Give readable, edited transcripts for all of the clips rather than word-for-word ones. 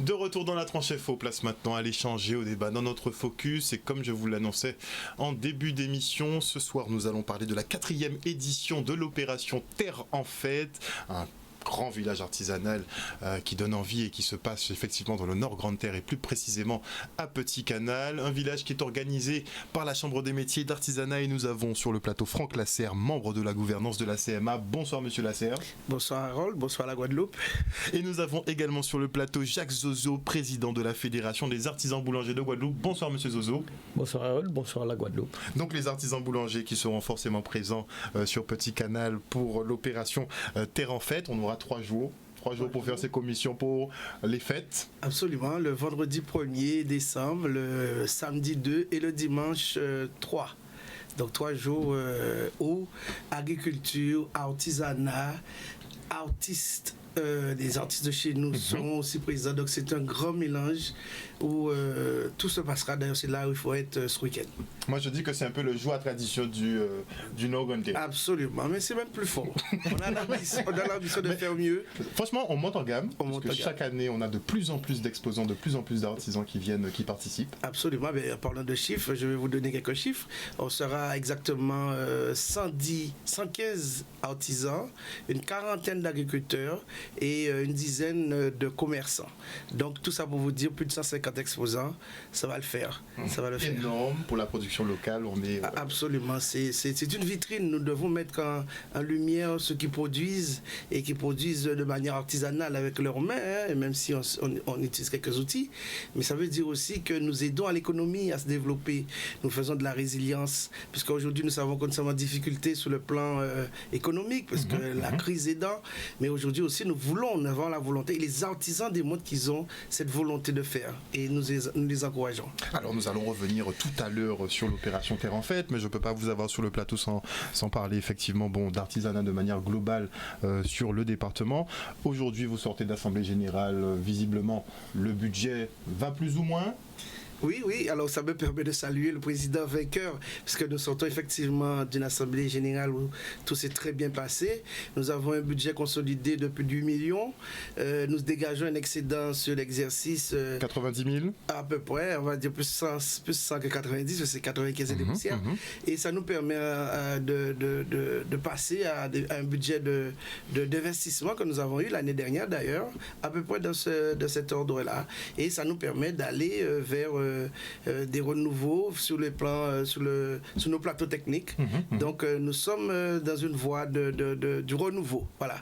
De retour dans la tranche FO, place maintenant à l'échanger, au débat dans notre focus. Et comme je vous l'annonçais en début d'émission, ce soir nous allons parler de la 4e édition de l'opération Terre en Fête, un grand village artisanal qui donne envie et qui se passe effectivement dans le Nord Grande Terre et plus précisément à Petit Canal. Un village qui est organisé par la Chambre des métiers d'artisanat et nous avons sur le plateau Franck Lasserre, membre de la gouvernance de la CMA. Bonsoir monsieur Lasserre. Bonsoir Harold, bonsoir la Guadeloupe. Et nous avons également sur le plateau Jacques Zozo, président de la Fédération des artisans boulangers de Guadeloupe. Bonsoir monsieur Zozo. Bonsoir Harold, bonsoir la Guadeloupe. Donc les artisans boulangers qui seront forcément présents sur Petit Canal pour l'opération Terre en Fête. On aura 3 jours pour faire ces commissions pour les fêtes. Absolument, le vendredi 1er décembre, le samedi 2 et le dimanche 3. Donc 3 jours où agriculture, artisanat, artistes, les artistes de chez nous sont aussi présents. Donc c'est un grand mélange où tout se passera. D'ailleurs, c'est là où il faut être ce week-end. Moi, je dis que c'est un peu le joie tradition du Nord Grande Terre. Absolument, mais c'est même plus fort. On a l'ambition de faire mieux. Franchement, on monte en gamme. Chaque année, on a de plus en plus d'exposants, de plus en plus d'artisans qui viennent, qui participent. Absolument. Mais en parlant de chiffres, je vais vous donner quelques chiffres. On sera exactement 115 artisans, une quarantaine d'agriculteurs et une dizaine de commerçants. Donc tout ça pour vous dire, plus de 150 exposants, ça va le faire. Ça va le faire. Énorme pour la production locale. On est absolument. C'est une vitrine. Nous devons mettre en lumière ceux qui produisent et qui produisent de manière artisanale avec leurs mains, hein, même si on utilise quelques outils. Mais ça veut dire aussi que nous aidons à l'économie à se développer. Nous faisons de la résilience, puisqu'aujourd'hui nous savons qu'on est en difficulté sur le plan économique, parce que la crise est dans. Mais aujourd'hui aussi, nous avons la volonté. Et les artisans démontrent qu'ils ont cette volonté de faire. Et nous les encourageons. Alors nous allons revenir tout à l'heure sur l'opération Terre en Fête, mais je ne peux pas vous avoir sur le plateau sans parler effectivement d'artisanat de manière globale sur le département. Aujourd'hui, vous sortez d'Assemblée Générale. Visiblement, le budget va plus ou moins. Oui, alors ça me permet de saluer le président vainqueur, puisque nous sortons effectivement d'une assemblée générale où tout s'est très bien passé. Nous avons un budget consolidé de plus de 8 millions. Nous dégageons un excédent sur l'exercice. 90 000 à peu près, on va dire plus 100 que 90, parce que c'est 95 et des poussières. Et ça nous permet de passer à un budget d'investissement que nous avons eu l'année dernière d'ailleurs, à peu près de cet ordre-là. Et ça nous permet d'aller vers des renouveaux sur le plan, sur nos plateaux techniques. Donc nous sommes dans une voie du renouveau, voilà,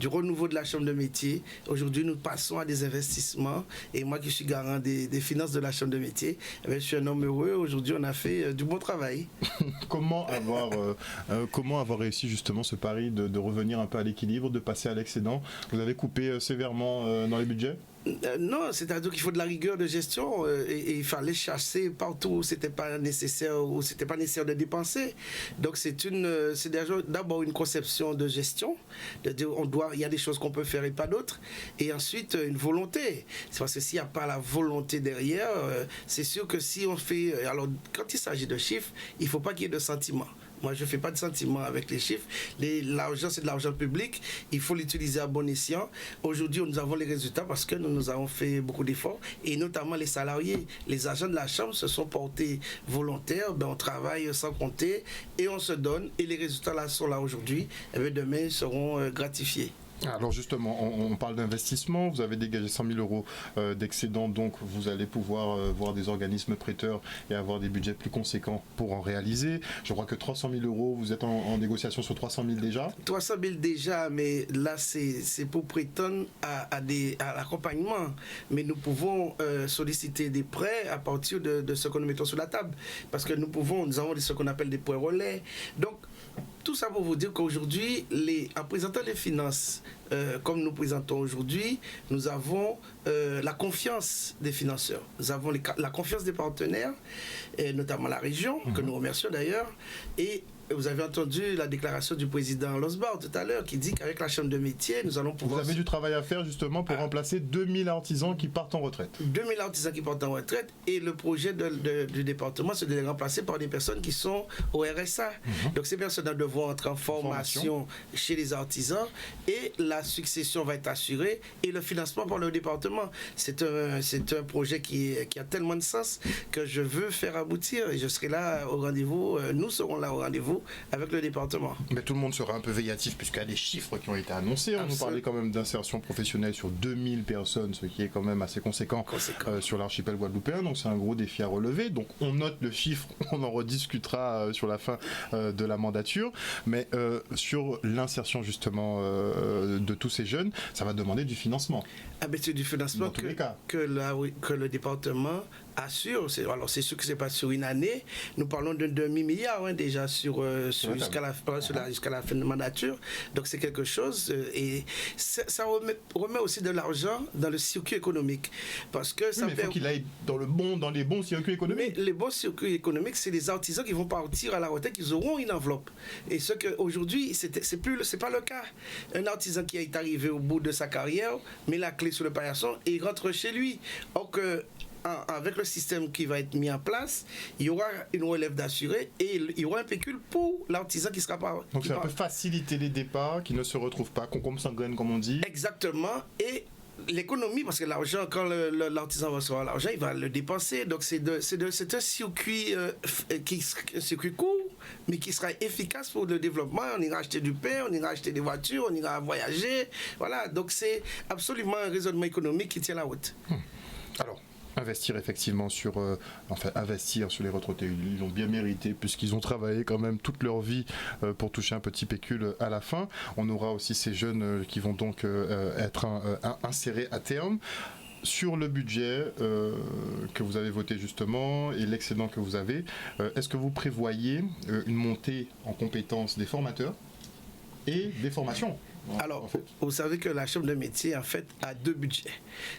du renouveau de la Chambre de métier. Aujourd'hui, nous passons à des investissements et moi qui suis garant des finances de la Chambre de métier, je suis un homme heureux. Aujourd'hui, on a fait du bon travail. Comment avoir réussi justement ce pari de revenir un peu à l'équilibre, de passer à l'excédent? Vous avez coupé sévèrement dans les budgets? Non, c'est-à-dire qu'il faut de la rigueur de gestion et il fallait chasser partout où c'était pas nécessaire de dépenser. Donc c'est d'abord une conception de gestion, de dire il y a des choses qu'on peut faire et pas d'autres, et ensuite une volonté. C'est parce que s'il n'y a pas la volonté derrière, c'est sûr que si on fait, alors quand il s'agit de chiffres, il faut pas qu'il y ait de sentiments. Moi, je ne fais pas de sentiments avec les chiffres. L'argent, c'est de l'argent public. Il faut l'utiliser à bon escient. Aujourd'hui, nous avons les résultats parce que nous avons fait beaucoup d'efforts. Et notamment les salariés, les agents de la Chambre se sont portés volontaires. On travaille sans compter et on se donne. Et les résultats là sont là aujourd'hui. Et demain, ils seront gratifiés. Alors justement, on parle d'investissement, vous avez dégagé 100 000 euros d'excédent, donc vous allez pouvoir voir des organismes prêteurs et avoir des budgets plus conséquents pour en réaliser. Je crois que 300 000 euros, vous êtes en négociation sur 300 000 déjà. 300 000 déjà, mais là c'est pour prétendre à l'accompagnement. Mais nous pouvons solliciter des prêts à partir de ce que nous mettons sur la table. Parce que nous avons ce qu'on appelle des prêts relais. Donc, tout ça pour vous dire qu'aujourd'hui, en présentant les finances comme nous présentons aujourd'hui, nous avons la confiance des financeurs. Nous avons la confiance des partenaires, et notamment la région, que nous remercions d'ailleurs, et vous avez entendu la déclaration du président Losbar tout à l'heure qui dit qu'avec la chambre de métier, nous allons pouvoir... Vous avez du travail à faire justement pour remplacer 2000 artisans qui partent en retraite. 2000 artisans qui partent en retraite et le projet du département, c'est de les remplacer par des personnes qui sont au RSA. Donc ces personnes devront entrer en formation chez les artisans et la succession va être assurée et le financement par le département. C'est un projet qui a tellement de sens que je veux faire aboutir et je serai là au rendez-vous, nous serons là au rendez-vous avec le département. Mais tout le monde sera un peu végatif puisqu'il y a des chiffres qui ont été annoncés. On nous parlait quand même d'insertion professionnelle sur 2000 personnes, ce qui est quand même assez conséquent. Sur l'archipel guadeloupéen, donc c'est un gros défi à relever. Donc on note le chiffre, on en rediscutera sur la fin de la mandature, mais sur l'insertion justement de tous ces jeunes, ça va demander du financement. Ah ben c'est du financement que le département assure. Alors c'est sûr que c'est pas sur une année. Nous parlons d'un demi-milliard déjà jusqu'à la fin de mandature. Donc c'est quelque chose et ça remet aussi de l'argent dans le circuit économique parce que ça il faut qu'il aille dans les bons circuits économiques. Mais les bons circuits économiques, c'est les artisans qui vont partir à la retraite, ils auront une enveloppe. Et ce que aujourd'hui c'est pas le cas. Un artisan qui est arrivé au bout de sa carrière, met la clé sur le paillasson et il rentre chez lui. Or que avec le système qui va être mis en place, il y aura une relève d'assurés et il y aura un pécule pour l'artisan qui sera pas. Donc ça peut faciliter les départs qui ne se retrouvent pas, concombre sans graine comme on dit. Exactement. Et l'économie, parce que l'argent, quand l'artisan va recevoir l'argent, il va le dépenser. Donc c'est un circuit court, mais qui sera efficace pour le développement. On ira acheter du pain, on ira acheter des voitures, on ira voyager. Voilà, donc c'est absolument un raisonnement économique qui tient la route. Alors, investir effectivement investir sur les retraités, ils l'ont bien mérité puisqu'ils ont travaillé quand même toute leur vie pour toucher un petit pécule à la fin. On aura aussi ces jeunes qui vont donc être insérés à terme. Sur le budget que vous avez voté justement et l'excédent que vous avez, est-ce que vous prévoyez une montée en compétences des formateurs et des formations ? Alors, vous savez que la Chambre de métier, en fait, a deux budgets.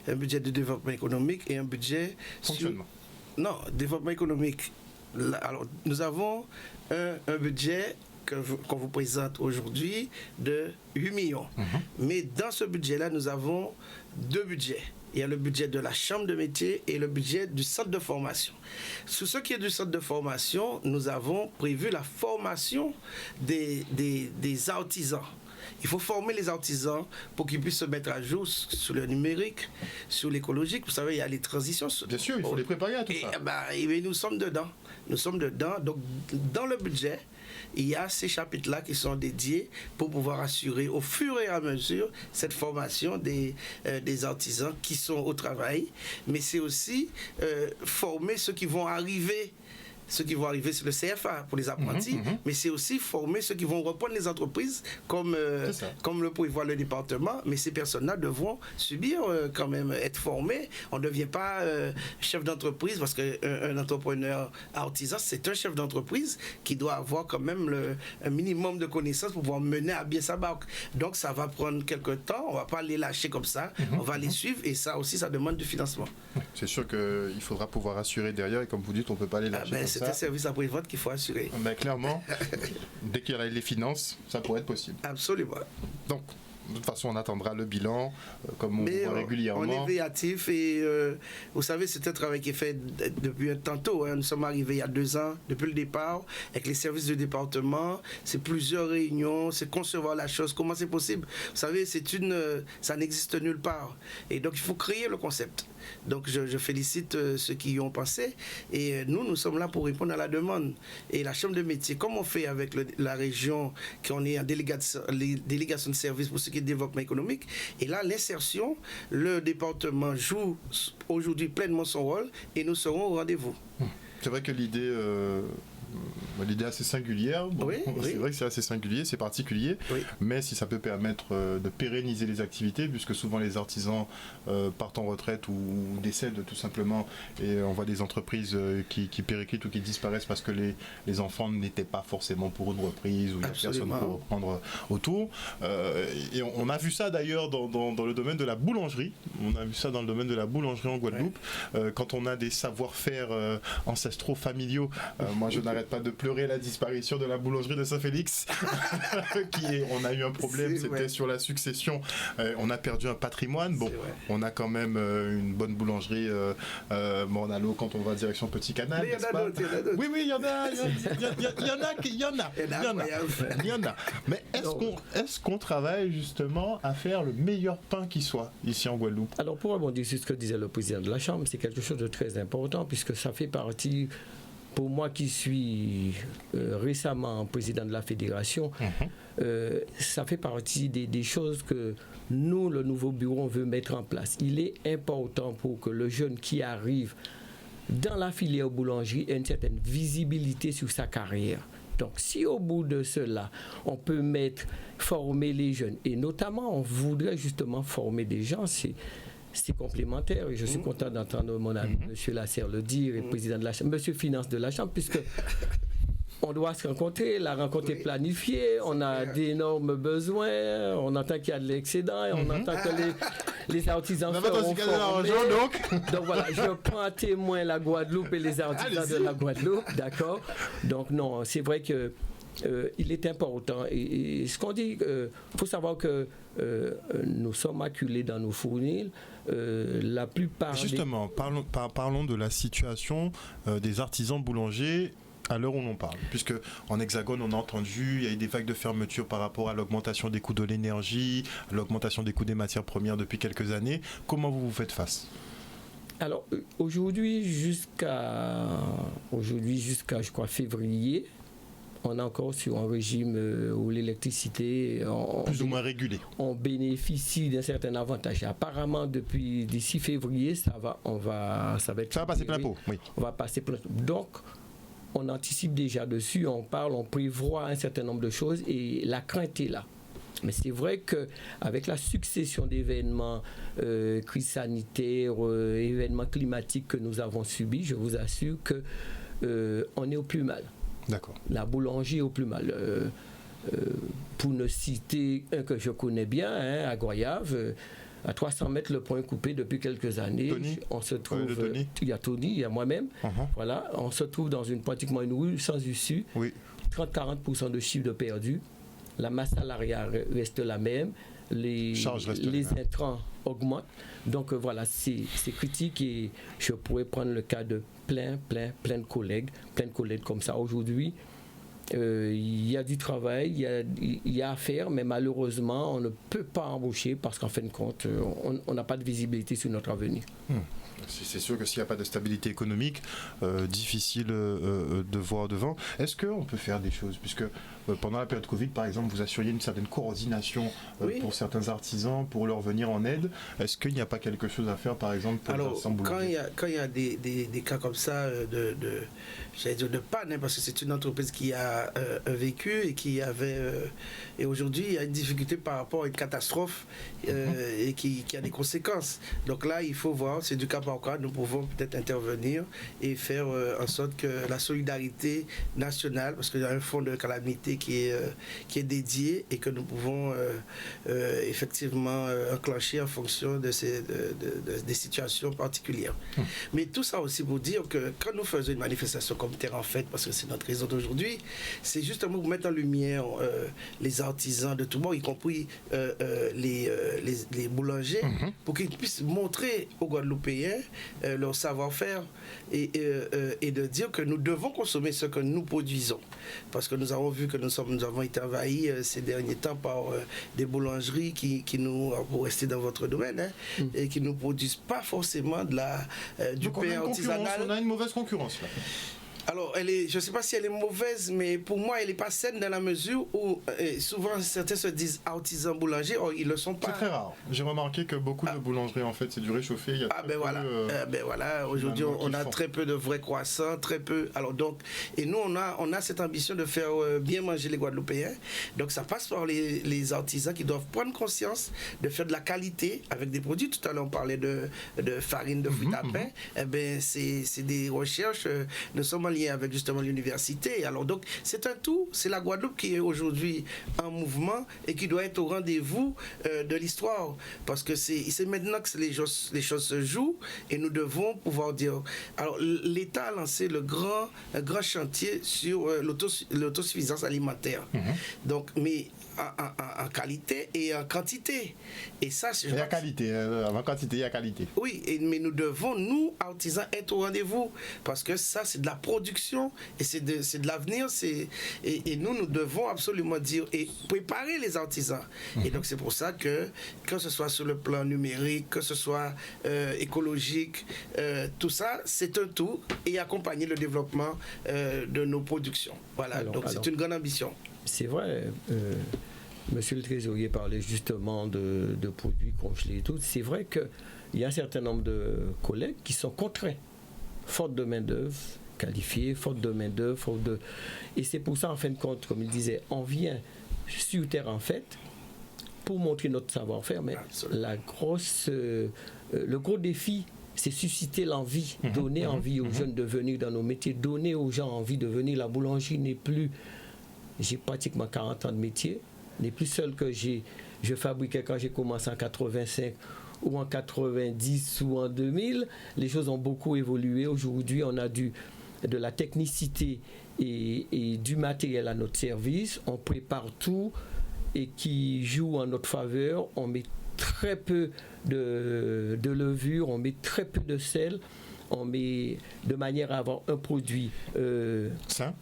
Un budget de développement économique et un budget... Fonctionnement. Non, développement économique. Alors, nous avons un budget qu'on vous présente aujourd'hui de 8 millions. Mais dans ce budget-là, nous avons deux budgets. Il y a le budget de la Chambre de métier et le budget du centre de formation. Sous ce qui est du centre de formation, nous avons prévu la formation des artisans. Il faut former les artisans pour qu'ils puissent se mettre à jour sur le numérique, sur l'écologique. Vous savez, il y a les transitions. Bien sûr, il faut les préparer à tout ça. Et nous sommes dedans. Nous sommes dedans. Donc, dans le budget, il y a ces chapitres-là qui sont dédiés pour pouvoir assurer au fur et à mesure cette formation des artisans qui sont au travail. Mais c'est aussi former ceux qui vont arriver. Ceux qui vont arriver sur le CFA pour les apprentis, mais c'est aussi former ceux qui vont reprendre les entreprises comme le prévoit le département. Mais ces personnes-là devront subir quand même, être formées. On ne devient pas chef d'entreprise parce qu'un entrepreneur artisan, c'est un chef d'entreprise qui doit avoir quand même un minimum de connaissances pour pouvoir mener à bien sa barque. Donc ça va prendre quelques temps, on ne va pas les lâcher comme ça, on va les suivre et ça aussi, ça demande du financement. C'est sûr qu'il faudra pouvoir assurer derrière et comme vous dites, on ne peut pas les lâcher. C'est un service après-vente qu'il faut assurer. Mais clairement, dès qu'il y a les finances, ça pourrait être possible. Absolument. Donc, de toute façon, on attendra le bilan, comme on voit régulièrement. On est véatif et vous savez, c'est un travail qui est fait depuis un tantôt. Nous sommes arrivés il y a 2 ans, depuis le départ, avec les services du département. C'est plusieurs réunions, c'est concevoir la chose. Comment c'est possible? Vous savez, ça n'existe nulle part. Et donc, il faut créer le concept. Donc je félicite ceux qui y ont pensé et nous sommes là pour répondre à la demande. Et la Chambre de métier, comme on fait avec la région, qu'on est en délégation de service pour ce qui est développement économique, et là l'insertion, le département joue aujourd'hui pleinement son rôle et nous serons au rendez-vous. C'est vrai que l'idée est assez singulière. Oui. C'est vrai que c'est assez singulier, c'est particulier, mais si ça peut permettre de pérenniser les activités, puisque souvent les artisans partent en retraite ou décèdent tout simplement, et on voit des entreprises qui périclitent ou qui disparaissent parce que les enfants n'étaient pas forcément pour une reprise, ou il n'y a personne pour reprendre autour. Et on a vu ça d'ailleurs dans le domaine de la boulangerie. On a vu ça dans le domaine de la boulangerie en Guadeloupe. Quand on a des savoir-faire ancestraux, familiaux, moi je n'arrête n'arrête pas de pleurer la disparition de la boulangerie de Saint-Félix. On a eu un problème, c'était sur la succession. On a perdu un patrimoine. Bon, on a quand même une bonne boulangerie Mornalo quand on va direction Petit Canal. Mais il y en a d'autres. Oui, il y en a. Mais est-ce qu'on travaille justement à faire le meilleur pain qui soit ici en Guadeloupe? Alors pour rebondir sur ce que disait le président de la Chambre, c'est quelque chose de très important puisque ça fait partie, pour moi qui suis récemment président de la fédération, ça fait partie des choses que nous, le nouveau bureau, on veut mettre en place. Il est important pour que le jeune qui arrive dans la filière boulangerie ait une certaine visibilité sur sa carrière. Donc, si au bout de cela, on peut former les jeunes, et notamment, on voudrait justement former des gens, c'est complémentaire. Et je suis content d'entendre mon ami, M. Lasserre, le dire, et président de la Chambre, M. Finance de la Chambre, puisque on doit se rencontrer, la rencontre est planifiée, on a d'énormes besoins, on entend qu'il y a de l'excédent, et on entend que les artisans seront formés. Donc voilà, je prends à témoin la Guadeloupe et les artisans de la Guadeloupe, d'accord? Donc non, c'est vrai que il est important. Et ce qu'on dit, il faut savoir que nous sommes acculés dans nos fournils. La plupart. Justement, parlons de la situation des artisans boulangers à l'heure où l'on parle, puisque en Hexagone on a entendu, il y a eu des vagues de fermeture par rapport à l'augmentation des coûts de l'énergie, à l'augmentation des coûts des matières premières depuis quelques années. Comment vous faites face? Alors aujourd'hui jusqu'à je crois février, on est encore sur un régime où l'électricité plus ou moins régulé. On bénéficie d'un certain avantage. Apparemment, d'ici février, ça va passer plein pot. Oui. On va passer plein pot. Donc, on anticipe déjà dessus, on parle, on prévoit un certain nombre de choses et la crainte est là. Mais c'est vrai qu'avec la succession d'événements, crise sanitaire, événements climatiques que nous avons subis, je vous assure qu'on est au plus mal. D'accord. La boulangerie est au plus mal. Pour ne citer un que je connais bien, à Goyave, à 300 mètres le point coupé depuis quelques années. Tony. On se trouve. Il y a Tony, il y a moi-même. Voilà, on se trouve dans pratiquement une rue sans issue. Oui. 30-40% de chiffre de perdu. La masse salariale reste la même. Les intrants augmentent. Donc voilà, c'est critique et je pourrais prendre le cas de plein de collègues comme ça. Aujourd'hui, il y a du travail, il y a à faire, mais malheureusement, on ne peut pas embaucher parce qu'en fin de compte, on n'a pas de visibilité sur notre avenir. C'est sûr que s'il n'y a pas de stabilité économique, difficile de voir devant. Est-ce qu'on peut faire des choses? Puisque pendant la période Covid, par exemple, vous assuriez une certaine coordination pour certains artisans, pour leur venir en aide. Est-ce qu'il n'y a pas quelque chose à faire, par exemple, pour les artisans boulangers? Quand il y a des cas comme ça de panne, parce que c'est une entreprise qui a un vécu et qui avait... et aujourd'hui, il y a une difficulté par rapport à une catastrophe et qui a des conséquences. Donc là, il faut voir, c'est du cas par cas, nous pouvons peut-être intervenir et faire en sorte que la solidarité nationale, parce qu'il y a un fonds de calamité qui est dédié et que nous pouvons effectivement enclencher en fonction des situations particulières. Mais tout ça aussi pour dire que quand nous faisons une manifestation comme Terre en Fête, parce que c'est notre raison d'aujourd'hui, c'est justement pour mettre en lumière les artisans de tout le monde, y compris les boulangers, pour qu'ils puissent montrer aux Guadeloupéens leur savoir-faire et de dire que nous devons consommer ce que nous produisons. Parce que nous avons vu que nous avons été envahis ces derniers temps par des boulangeries qui nous, pour rester dans votre domaine, et qui ne nous produisent pas forcément du pain artisanal. On a une mauvaise concurrence là. Alors, je ne sais pas si elle est mauvaise, mais pour moi, elle n'est pas saine dans la mesure où souvent certains se disent artisans boulangers, or ils ne le sont pas. C'est très rare. J'ai remarqué que beaucoup de boulangeries, en fait, c'est du réchauffé. Il y a voilà. Aujourd'hui, on a très peu de vrais croissants, très peu. Alors donc, et nous, on a cette ambition de faire bien manger les Guadeloupéens. Donc, ça passe par les artisans qui doivent prendre conscience de faire de la qualité avec des produits. Tout à l'heure, on parlait de farine de fruits à pain. Eh bien, c'est des recherches. Nous sommes en lien avec justement l'université. Alors donc, c'est un tout. C'est la Guadeloupe qui est aujourd'hui en mouvement et qui doit être au rendez-vous de l'histoire. Parce que c'est maintenant que les choses se jouent et nous devons pouvoir dire... Alors, l'État a lancé un grand chantier sur l'autosuffisance alimentaire. Donc, mais en qualité et en quantité. Et ça, il y a qualité, en quantité, il y a qualité. Oui, mais nous devons, nous, artisans, être au rendez-vous. Parce que ça, c'est de la production et c'est de l'avenir. Et nous devons absolument dire et préparer les artisans. Et donc, c'est pour ça que ce soit sur le plan numérique, que ce soit écologique, tout ça, c'est un tout et accompagner le développement de nos productions. Voilà, alors, c'est une grande ambition. C'est vrai, Monsieur le Trésorier parlait justement de produits congelés et tout. C'est vrai qu'il y a un certain nombre de collègues qui sont contraints, faute de main-d'œuvre qualifiée, faute de main-d'œuvre, Et c'est pour ça, en fin de compte, comme il disait, on vient sur terre en fait pour montrer notre savoir-faire, mais le gros défi, c'est susciter l'envie, donner envie aux jeunes de venir dans nos métiers, donner aux gens envie de venir. La boulangerie n'est plus... J'ai pratiquement 40 ans de métier. N'est plus seul que je fabriquais quand j'ai commencé en 85 ou en 90 ou en 2000. Les choses ont beaucoup évolué. Aujourd'hui, on a de la technicité et du matériel à notre service. On prépare tout et qui joue en notre faveur. On met très peu de levure, on met très peu de sel. On met de manière à avoir un produit sain.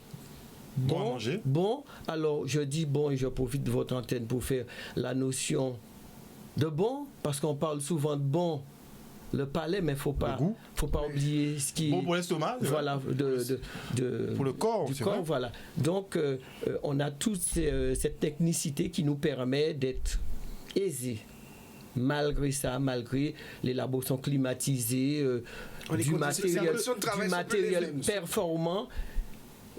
Bon à manger. Bon, alors je dis bon et je profite de votre antenne pour faire la notion de bon, parce qu'on parle souvent de bon, le palais, mais faut pas oublier ce qui est bon pour l'estomac. Voilà, pour le corps, du corps, voilà. Donc on a toute cette technicité qui nous permet d'être aisés. Malgré ça, malgré les labos sont climatisés, du matériel performant.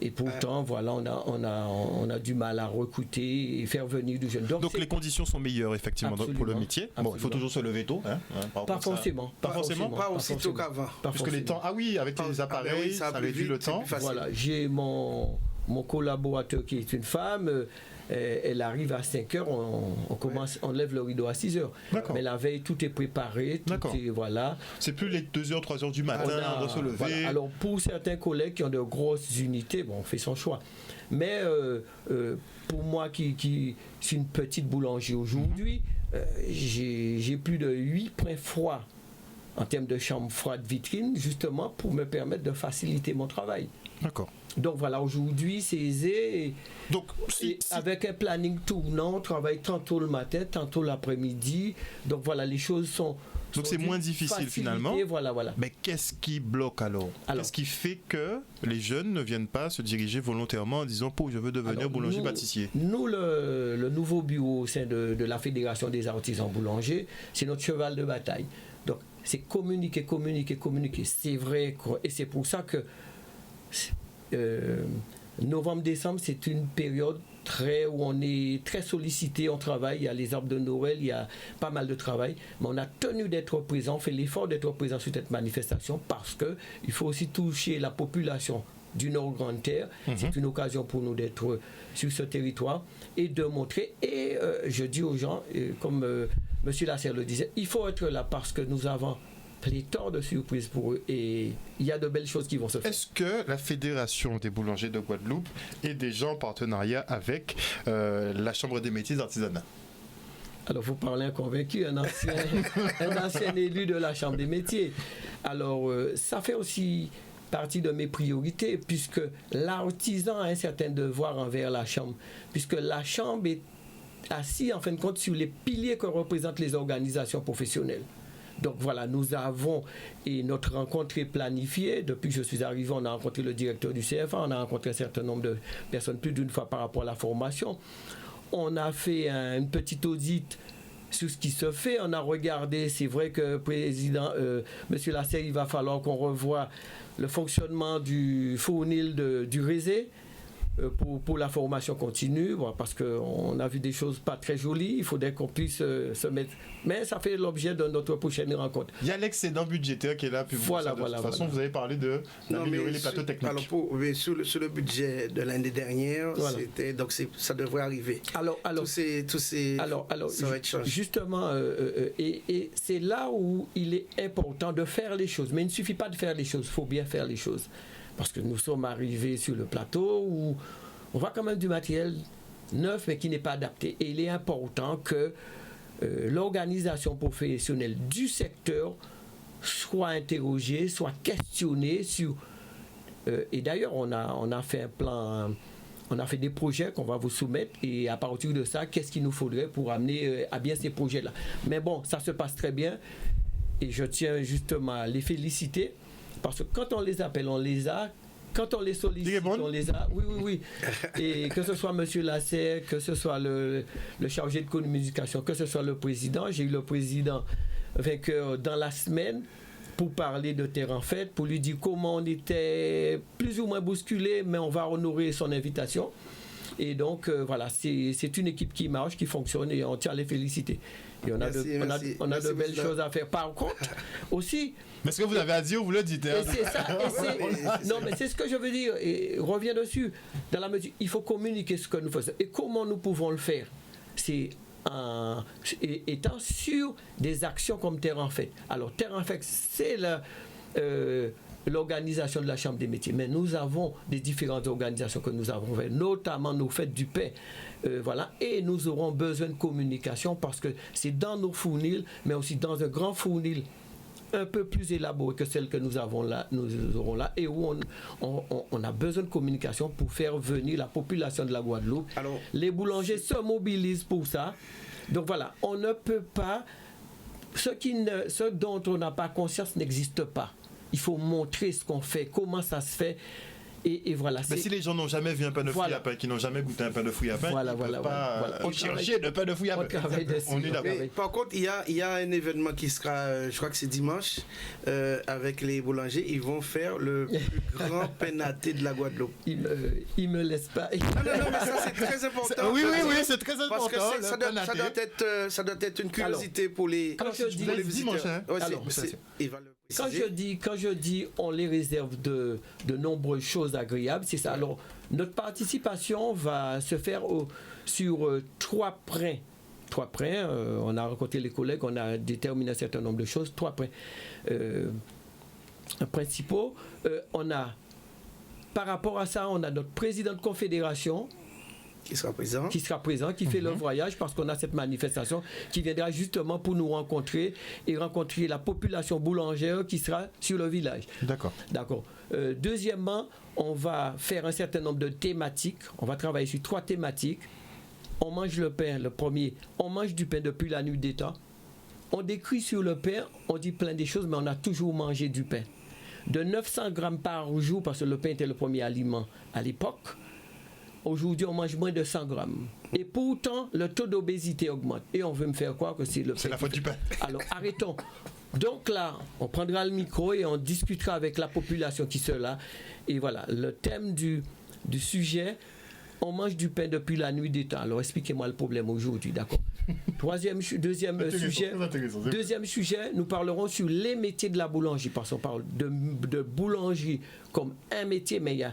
Et pourtant, voilà, on a du mal à recruter et faire venir du jeune. Donc les conditions sont meilleures, effectivement, pour le métier. Bon, il faut toujours se lever tôt. Pas forcément. Pas aussitôt qu'avant. Puisque les temps... Ah oui, avec les appareils, ça réduit le temps. Voilà, j'ai mon collaborateur qui est une femme. Elle arrive à 5 heures, on lève le rideau à 6 heures. Mais la veille, tout est préparé, voilà. C'est plus les 2 heures, 3 heures du matin, on se lever. Voilà. Alors pour certains collègues qui ont de grosses unités, on fait son choix. Mais pour moi qui suis une petite boulangerie aujourd'hui, j'ai plus de 8 points froids en termes de chambre froide vitrine, justement pour me permettre de faciliter mon travail. D'accord. Donc voilà, aujourd'hui c'est aisé. Donc, avec un planning tournant, on travaille tantôt le matin, tantôt l'après-midi. Donc voilà, les choses sont... Donc c'est moins difficile finalement. Voilà. Mais qu'est-ce qui bloque alors qu'est-ce qui fait que les jeunes ne viennent pas se diriger volontairement en disant je veux devenir boulanger-pâtissier? Nous, le nouveau bureau au sein de la Fédération des artisans boulangers, c'est notre cheval de bataille. Donc c'est communiquer. C'est vrai, et c'est pour ça que novembre-décembre, c'est une période où on est très sollicité, on travaille, il y a les arbres de Noël, il y a pas mal de travail, mais on a tenu d'être présent, on fait l'effort d'être présent sur cette manifestation parce qu'il faut aussi toucher la population du Nord Grande Terre. C'est une occasion pour nous d'être sur ce territoire et de montrer, et je dis aux gens, comme M. Lasserre le disait, il faut être là parce que nous avons pléthore de surprises pour eux et il y a de belles choses qui vont se faire. Est-ce que la Fédération des boulangers de Guadeloupe est déjà en partenariat avec la Chambre des métiers d'artisanat? Alors, vous parlez un convaincu, un ancien élu de la Chambre des métiers. Alors, ça fait aussi partie de mes priorités puisque l'artisan a un certain devoir envers la Chambre, puisque la Chambre est assise en fin de compte sur les piliers que représentent les organisations professionnelles. Donc voilà, nous avons, et notre rencontre est planifiée. Depuis que je suis arrivé, on a rencontré le directeur du CFA, on a rencontré un certain nombre de personnes, plus d'une fois par rapport à la formation. On a fait une petite audit sur ce qui se fait. On a regardé, c'est vrai que président, M. Lasserre, il va falloir qu'on revoie le fonctionnement du fournil du Rézé. pour la formation continue, bon, parce qu'on a vu des choses pas très jolies, il faudrait qu'on puisse se mettre... Mais ça fait l'objet de notre prochaine rencontre. Il y a l'excédent budgétaire qui est là. Puis voilà, de toute façon, vous avez parlé d'améliorer les plateaux techniques. Alors, sur le budget de l'année dernière, donc ça devrait arriver. Alors, tous ces ça va être changé. Justement, et c'est là où il est important de faire les choses. Mais il ne suffit pas de faire les choses, il faut bien faire les choses. Parce que nous sommes arrivés sur le plateau où on voit quand même du matériel neuf mais qui n'est pas adapté. Et il est important que l'organisation professionnelle du secteur soit interrogée, soit questionnée sur... et d'ailleurs, on a fait un plan... On a fait des projets qu'on va vous soumettre et à partir de ça, qu'est-ce qu'il nous faudrait pour amener à bien ces projets-là. Mais bon, ça se passe très bien et je tiens justement à les féliciter parce que quand on les appelle, on les a. Quand on les sollicite, on les a. Oui. Et que ce soit M. Lasserre, que ce soit le chargé de communication, que ce soit le président. J'ai eu le président dans la semaine pour parler de Terre en Fête, pour lui dire comment on était plus ou moins bousculé, mais on va honorer son invitation. Et donc, voilà, c'est une équipe qui marche, qui fonctionne et on tient à les féliciter. Et on a de belles choses à faire. Par contre, aussi... Mais ce que vous avez à dire, vous le dites. Hein? C'est ça. Non, mais c'est ce que je veux dire. Et reviens dessus. Dans la mesure, il faut communiquer ce que nous faisons. Et comment nous pouvons le faire? C'est étant sur des actions comme Terre en Fête. Alors, Terre en Fête, c'est l'organisation de la Chambre des métiers. Mais nous avons des différentes organisations que nous avons faites, notamment nos fêtes du pain. Voilà. Et nous aurons besoin de communication parce que c'est dans nos fournils, mais aussi dans un grand fournil un peu plus élaboré que celle que nous aurons là, et où on a besoin de communication pour faire venir la population de la Guadeloupe. Alors, les boulangers se mobilisent pour ça. Donc voilà, on ne peut pas... Ce dont on n'a pas conscience n'existe pas. Il faut montrer ce qu'on fait, comment ça se fait. Et voilà. Mais si les gens n'ont jamais vu un pain de fruits à pain, qui n'ont jamais goûté un pain de fruits à pain, ils ne peuvent pas chercher de pain de fruits à pain. On est d'accord. Par contre, il y a un événement qui sera, je crois que c'est dimanche, avec les boulangers. Ils vont faire le plus grand pain natté de la Guadeloupe. Ils me laissent pas. Non, mais ça c'est très important. Oui, c'est très important. Parce que ça doit être une curiosité pour les visiteurs. Quand je dis on les réserve de nombreuses choses agréables, c'est ça. Alors, notre participation va se faire sur 3 points. 3 points, on a rencontré les collègues, on a déterminé un certain nombre de choses. 3 points principaux. Par rapport à ça, on a notre président de confédération, qui sera présent, qui fait le voyage parce qu'on a cette manifestation qui viendra justement pour nous rencontrer et rencontrer la population boulangère qui sera sur le village. D'accord. Deuxièmement, on va faire un certain nombre de thématiques. On va travailler sur 3 thématiques. On mange le pain, le premier. On mange du pain depuis la nuit des temps. On décrit sur le pain, on dit plein de choses, mais on a toujours mangé du pain. De 900 grammes par jour, parce que le pain était le premier aliment à l'époque. Aujourd'hui, on mange moins de 100 grammes. Et pourtant, le taux d'obésité augmente. Et on veut me faire croire que c'est le pain. C'est la faute du pain. Alors, arrêtons. Donc là, on prendra le micro et on discutera avec la population qui sera là. Et voilà, le thème du sujet, on mange du pain depuis la nuit des temps. Alors, expliquez-moi le problème aujourd'hui, d'accord? Deuxième sujet, nous parlerons sur les métiers de la boulangerie. Parce qu'on parle de boulangerie comme un métier, mais il y a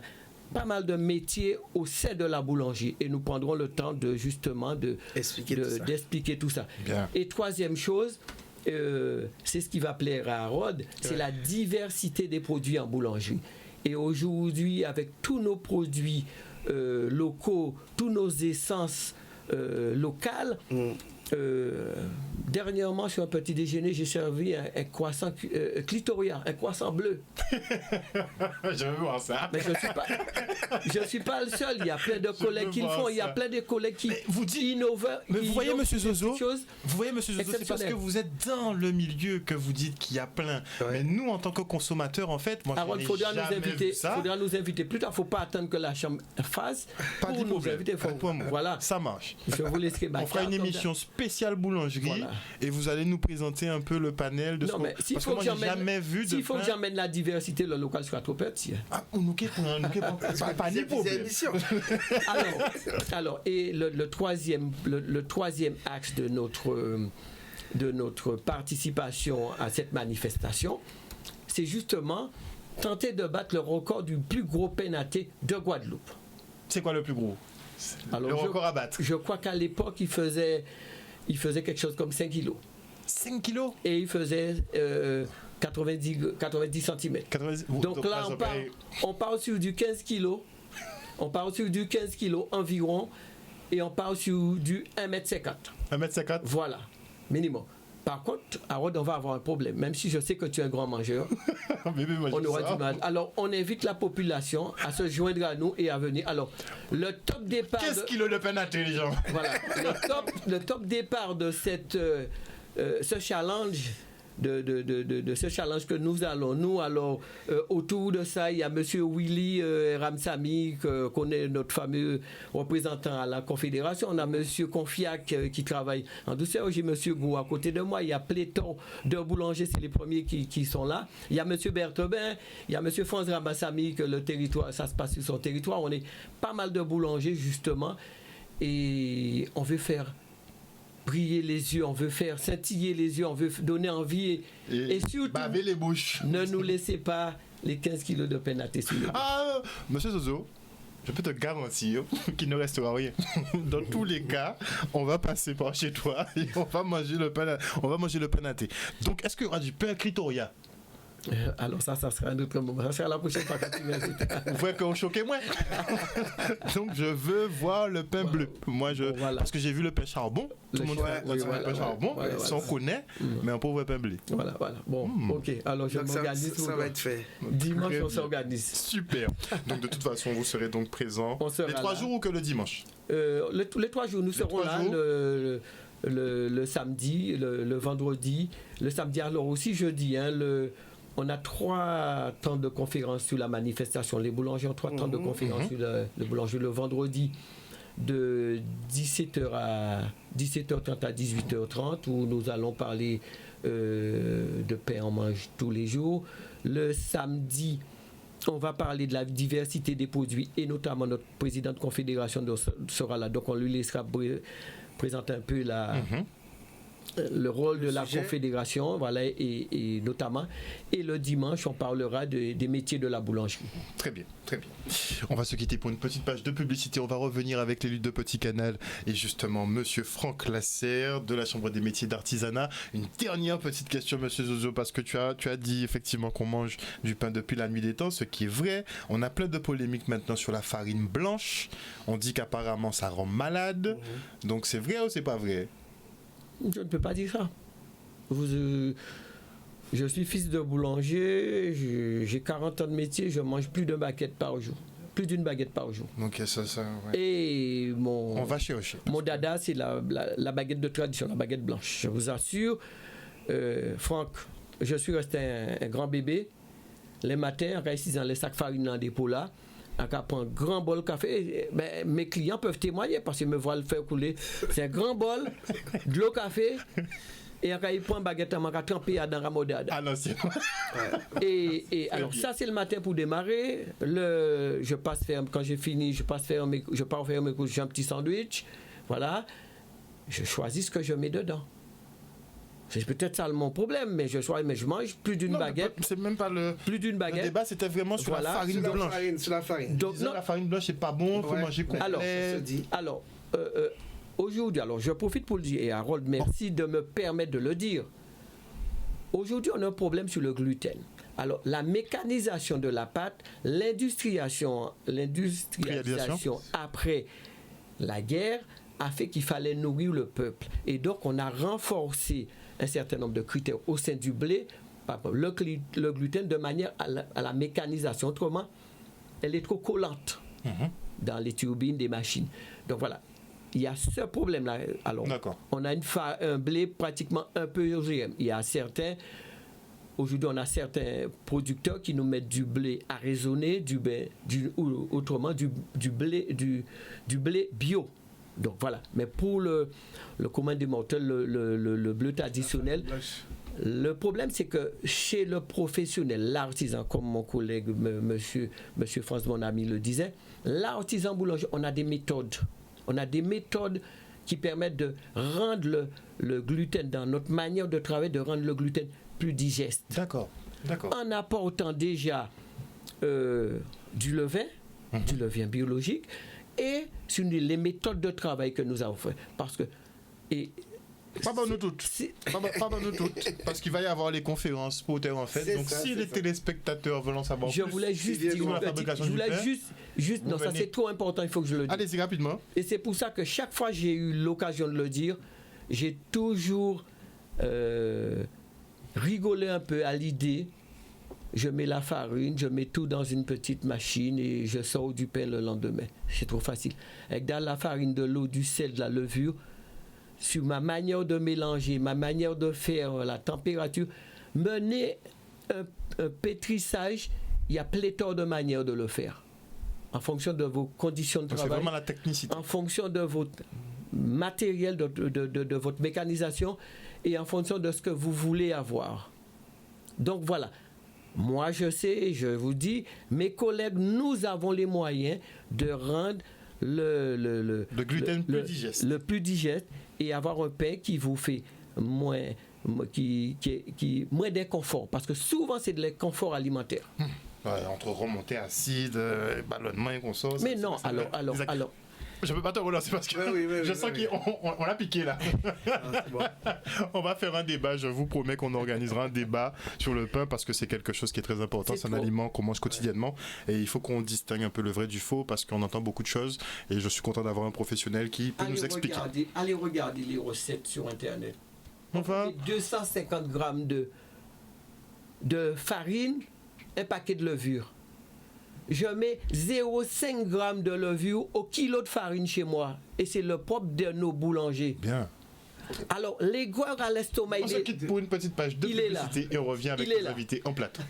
pas mal de métiers au sein de la boulangerie et nous prendrons le temps d'expliquer tout ça. Bien. Et troisième chose, c'est ce qui va plaire à Harold, c'est la diversité des produits en boulangerie. Et aujourd'hui, avec tous nos produits locaux, tous nos essences locales, dernièrement, sur un petit déjeuner, j'ai servi un croissant clitoria, un croissant bleu. Je veux voir ça. Mais je suis pas le seul. Il y a plein de collègues qui le font. Il y a plein de collègues qui innovent. Mais vous voyez, Monsieur Zozo, c'est parce que vous êtes dans le milieu que vous dites qu'il y a plein. Ouais. Mais nous, en tant que consommateurs, en fait, moi, il faudra nous inviter. Plus tard, il ne faut pas attendre que la chambre fasse. Pas pour nous problème. Inviter. Voilà. Ça marche. Je vous laisserai. On fera une émission spéciale spécial boulangerie. Voilà. Et vous allez nous présenter un peu le panel de ce Non, mais qu'on... s'il Parce faut que moi, que j'ai jamais vu de s'il faut pain. que j'emmène la diversité, le local sera trop petit. Ah, nous pas ni problème. Alors, et le troisième axe de notre participation à cette manifestation, c'est justement tenter de battre le record du plus gros pain naté de Guadeloupe. C'est quoi le plus gros? Alors, le record à battre. Je crois qu'à l'époque, il faisait quelque chose comme 5 kilos. 5 kilos? Et il faisait 90 cm. 90... Donc là, on part sur du 15 kilos. On part sur du 15 kilos environ. Et on part sur du 1m50. 1m50? Voilà, minimum. Par contre, Harold, on va avoir un problème. Même si je sais que tu es un grand mangeur, on aura du mal. Alors, on invite la population à se joindre à nous et à venir. Alors, le top départ... 15 kilos de pain naté, les gens. Voilà, le top départ de ce challenge... De ce challenge que nous allons. Alors, autour de ça, il y a M. Willy Ramsamy, qu'on est notre fameux représentant à la Confédération. On a M. Confiac qui travaille en douceur. J'ai M. Gou à côté de moi. Il y a pléthore de boulangers, c'est les premiers qui sont là. Il y a M. Berthebin, il y a M. Franz Ramassamy, que le territoire, ça se passe sur son territoire. On est pas mal de boulangers, justement. Et on veut faire briller les yeux, on veut faire scintiller les yeux, on veut donner envie et surtout baver les bouches. Ne nous laissez pas les 15 kilos de pain naté sur le bas. Ah, monsieur Zozo, je peux te garantir qu'il ne restera rien. Dans tous les cas, on va passer par chez toi et on va manger le pain naté. Donc, est-ce qu'il y aura du pain clitoria? Alors ça sera un autre moment. Ça sera la prochaine fois que tu viens. Vous voyez qu'on choquait moins. Donc je veux voir le pain bleu. Moi parce que j'ai vu le pain charbon. Tout le monde fait le pain charbon. Ça on connaît, mais on peut voir le pain bleu. Voilà. Bon, ok. Alors je m'organise. Ça va être fait. Dimanche on s'organise. Super. Donc de toute façon vous serez donc présents. Les 3 jours ou que le dimanche? Les 3 jours nous serons là. Le samedi, le vendredi, le samedi alors aussi jeudi. On a 3 temps de conférence sur la manifestation. Les boulangers ont 3 temps de conférence sur le boulanger. Le vendredi de 17h à 17h30 à 18h30 où nous allons parler de pain on mange tous les jours. Le samedi, on va parler de la diversité des produits et notamment notre président de confédération sera là. Donc on lui laissera présenter un peu le rôle de la confédération, voilà, et notamment. Et le dimanche, on parlera des métiers de la boulangerie. Très bien, très bien. On va se quitter pour une petite page de publicité. On va revenir avec les luttes de Petit Canal et justement Monsieur Franck Lasserre de la Chambre des métiers d'artisanat. Une dernière petite question, Monsieur Zozo, parce que tu as dit effectivement qu'on mange du pain depuis la nuit des temps, ce qui est vrai. On a plein de polémiques maintenant sur la farine blanche. On dit qu'apparemment ça rend malade. Donc c'est vrai ou c'est pas vrai? Je ne peux pas dire ça. Je suis fils de boulanger, j'ai 40 ans de métier, je mange plus d'une baguette par jour. Plus d'une baguette par jour. Donc ça ouais. Et on va chercher. Mon dada, c'est la baguette de tradition, la baguette blanche. Je vous assure, Franck, je suis resté un grand bébé. Les matins, en réussissant les sacs farine dans des pots là, on prend un grand bol de café. Ben, mes clients peuvent témoigner parce qu'ils me voient le faire couler. C'est un grand bol de l'eau café. Et après, il prend une baguette à tremper dans la modade. Ah non, c'est Et alors, ça, c'est le matin pour démarrer. Je passe faire, quand j'ai fini, je pars faire mes courses, j'ai un petit sandwich. Voilà. Je choisis ce que je mets dedans. C'est peut-être ça mon problème, mais je mange plus d'une baguette. C'est même pas plus d'une baguette. Le débat, c'était vraiment sur la farine blanche. Sur la farine. Donc, la farine blanche, c'est pas bon, il faut manger complet. Alors, aujourd'hui, je profite pour le dire, et Harold, merci de me permettre de le dire. Aujourd'hui, on a un problème sur le gluten. Alors, la mécanisation de la pâte, l'industrialisation après la guerre a fait qu'il fallait nourrir le peuple. Et donc, on a renforcé un certain nombre de critères au sein du blé, le gluten, de manière à la mécanisation. Autrement, elle est trop collante dans les turbines des machines. Donc voilà, il y a ce problème-là. Alors, on a un blé pratiquement un peu OGM. Il y a aujourd'hui, on a certains producteurs qui nous mettent du blé arraisonné, ou autrement du blé bio. Donc voilà. Mais pour le commun des mortels, le bleu traditionnel, le problème c'est que chez le professionnel, l'artisan, comme mon collègue monsieur France, mon ami, le disait, l'artisan boulanger, on a des méthodes. On a des méthodes qui permettent de rendre le gluten, dans notre manière de travailler, de rendre le gluten plus digeste. D'accord. En apportant déjà du levain biologique, et sur les méthodes de travail que nous avons fait. Parce que... Pas dans nous toutes. Parce qu'il va y avoir les conférences pour Terre en fait. Donc si les téléspectateurs veulent en savoir plus, je voulais juste dire non, ça c'est trop important, il faut que je le dise. Allez-y rapidement. Et c'est pour ça que chaque fois j'ai eu l'occasion de le dire, j'ai toujours rigolé un peu à l'idée. Je mets la farine, je mets tout dans une petite machine et je sors du pain le lendemain. C'est trop facile. Avec de la farine, de l'eau, du sel, de la levure, sur ma manière de mélanger, ma manière de faire, la température, mener un pétrissage, il y a pléthore de manières de le faire. En fonction de vos conditions de travail. C'est vraiment la technicité. En fonction de votre matériel, de votre mécanisation et en fonction de ce que vous voulez avoir. Donc voilà. Moi, je sais, je vous dis, mes collègues, nous avons les moyens de rendre le gluten plus digeste. Le plus digeste et avoir un pain qui vous fait moins d'inconfort. Parce que souvent, c'est de l'inconfort alimentaire. Ouais, entre remontée acide, ballonnement et conso. Mais non, alors. Je peux pas te relancer parce que je sens qu'on l'a piqué là. C'est bon. On va faire un débat, je vous promets qu'on organisera un débat sur le pain parce que c'est quelque chose qui est très important, c'est un aliment qu'on mange quotidiennement et il faut qu'on distingue un peu le vrai du faux parce qu'on entend beaucoup de choses et je suis content d'avoir un professionnel qui peut nous expliquer. Allez regarder les recettes sur internet. Enfin, 250 grammes de farine, un paquet de levure. Je mets 0,5 g de levure au kilo de farine chez moi. Et c'est le propre de nos boulangers. Bien. Alors, l'aigreur à l'estomac, on se quitte pour une petite page de publicité et on revient avec nos invités en plateau.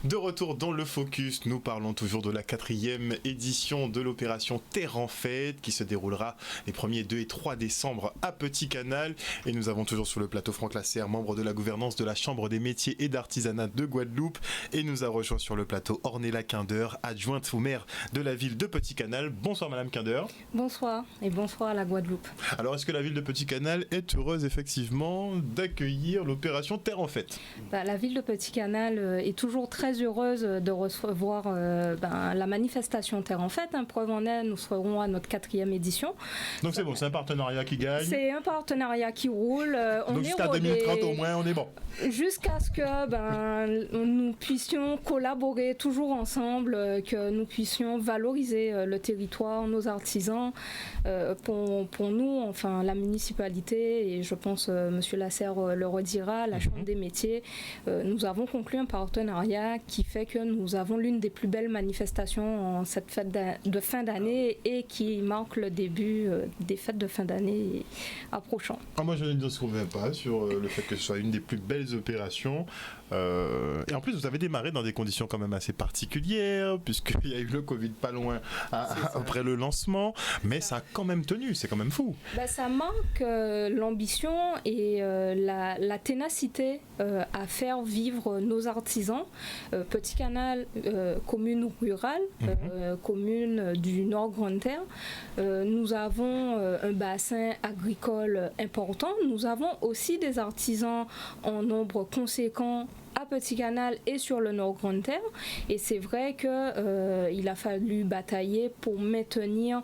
De retour dans le Focus, nous parlons toujours de la 4e édition de l'opération Terre en Fête qui se déroulera les 1er, 2 et 3 décembre à Petit Canal. Et nous avons toujours sur le plateau Franck Lasserre, membre de la gouvernance de la Chambre des métiers et d'artisanat de Guadeloupe. Et nous a rejoint sur le plateau Ornella Kinder, adjointe au maire de la ville de Petit Canal. Bonsoir Madame Kinder. Bonsoir et bonsoir à la Guadeloupe. Alors est-ce que la ville de Petit Canal est heureuse effectivement d'accueillir l'opération Terre en Fête? La ville de Petit Canal est toujours très heureuse de recevoir la manifestation Terre en Fête. Preuve en est, nous serons à notre 4e édition. Donc c'est bon, c'est un partenariat qui gagne. C'est un partenariat qui roule. Donc jusqu'à 2030 au moins, on est bon. Jusqu'à ce que nous puissions collaborer toujours ensemble, que nous puissions valoriser le territoire, nos artisans. Pour nous, enfin la municipalité, et je pense Monsieur Lasserre le redira, la Chambre des métiers, nous avons conclu un partenariat qui fait que nous avons l'une des plus belles manifestations en cette fête de fin d'année et qui marque le début des fêtes de fin d'année approchant. Moi je ne se convainc pas sur le fait que ce soit une des plus belles opérations. Et en plus vous avez démarré dans des conditions quand même assez particulières puisqu'il y a eu le Covid pas loin après le lancement, mais ça a quand même tenu, c'est quand même fou. Ça marque l'ambition et la ténacité à faire vivre nos artisans. Petit Canal, commune rurale, commune du Nord Grande-Terre, nous avons un bassin agricole important, nous avons aussi des artisans en nombre conséquent à Petit Canal et sur le Nord Grande-Terre, et c'est vrai qu'il a fallu batailler pour maintenir